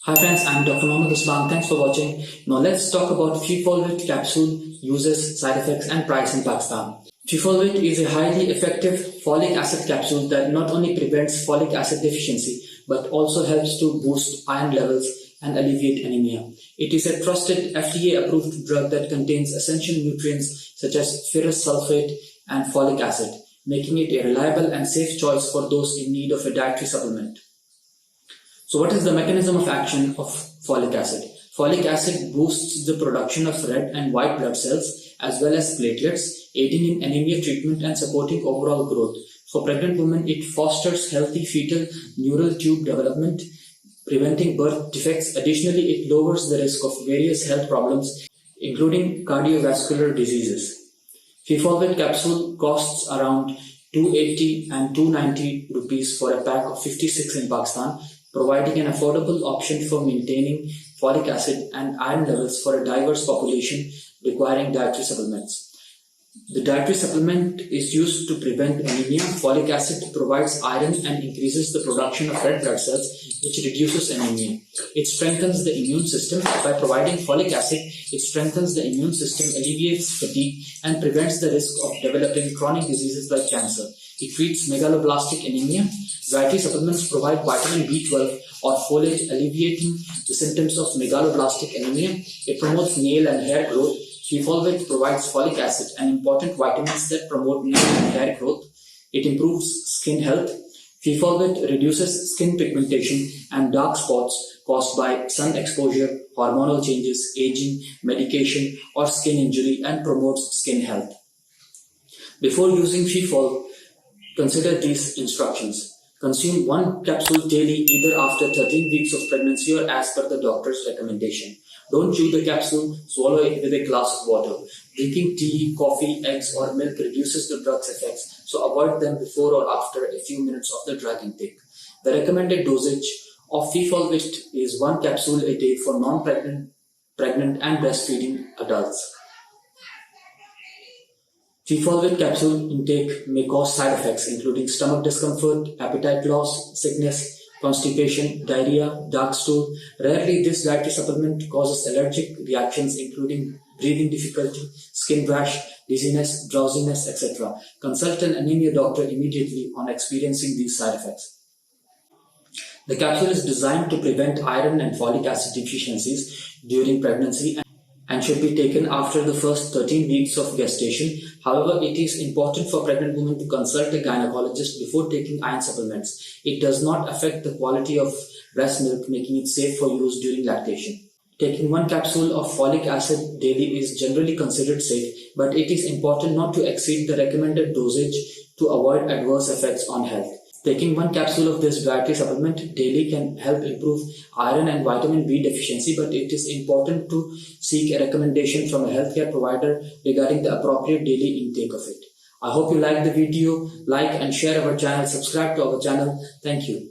Hi friends, I'm Dr. MohammadThePharmacist. Thanks for watching. Now let's talk about Fefolvit Capsule uses, side effects and price in Pakistan. Fefolvit is a highly effective folic acid capsule that not only prevents folic acid deficiency but also helps to boost iron levels and alleviate anemia. It is a trusted FDA-approved drug that contains essential nutrients such as ferrous sulfate and folic acid, making it a reliable and safe choice for those in need of a dietary supplement. So what is the mechanism of action of folic acid? Folic acid boosts the production of red and white blood cells as well as platelets, aiding in anemia treatment and supporting overall growth. For pregnant women, it fosters healthy fetal neural tube development, preventing birth defects. Additionally, it lowers the risk of various health problems, including cardiovascular diseases. Fefolvit capsule costs around 280 and 290 rupees for a pack of 56 in Pakistan, providing an affordable option for maintaining folic acid and iron levels for a diverse population requiring dietary supplements. The dietary supplement is used to prevent anemia. Folic acid provides iron and increases the production of red blood cells, which reduces anemia. It strengthens the immune system. By providing folic acid, it strengthens the immune system, alleviates fatigue, and prevents the risk of developing chronic diseases like cancer. It treats megaloblastic anemia. Dietary supplements provide vitamin B12 or folate, alleviating the symptoms of megaloblastic anemia. It promotes nail and hair growth. Fefolvit provides folic acid and important vitamins that promote nail and hair growth. It improves skin health. Fefolvit reduces skin pigmentation and dark spots caused by sun exposure, hormonal changes, aging, medication, or skin injury, and promotes skin health. Before using Fefol, consider these instructions. Consume 1 capsule daily either after 13 weeks of pregnancy or as per the doctor's recommendation. Don't chew the capsule, swallow it with a glass of water. Drinking tea, coffee, eggs or milk reduces the drug's effects, so avoid them before or after a few minutes of the drug intake. The recommended dosage of Fefolvit is 1 capsule a day for non-pregnant, pregnant and breastfeeding adults. Fefolvit capsule intake may cause side effects including stomach discomfort, appetite loss, sickness, constipation, diarrhea, dark stool. Rarely, this dietary supplement causes allergic reactions including breathing difficulty, skin rash, dizziness, drowsiness, etc. Consult an anemia doctor immediately on experiencing these side effects. The capsule is designed to prevent iron and folic acid deficiencies during pregnancy and should be taken after the first 13 weeks of gestation. However, it is important for pregnant women to consult a gynecologist before taking iron supplements. It does not affect the quality of breast milk, making it safe for use during lactation. Taking 1 capsule of folic acid daily is generally considered safe, but it is important not to exceed the recommended dosage to avoid adverse effects on health. Taking 1 capsule of this dietary supplement daily can help improve iron and vitamin B deficiency, but it is important to seek a recommendation from a healthcare provider regarding the appropriate daily intake of it. I hope you liked the video. Like and share our channel. Subscribe to our channel. Thank you.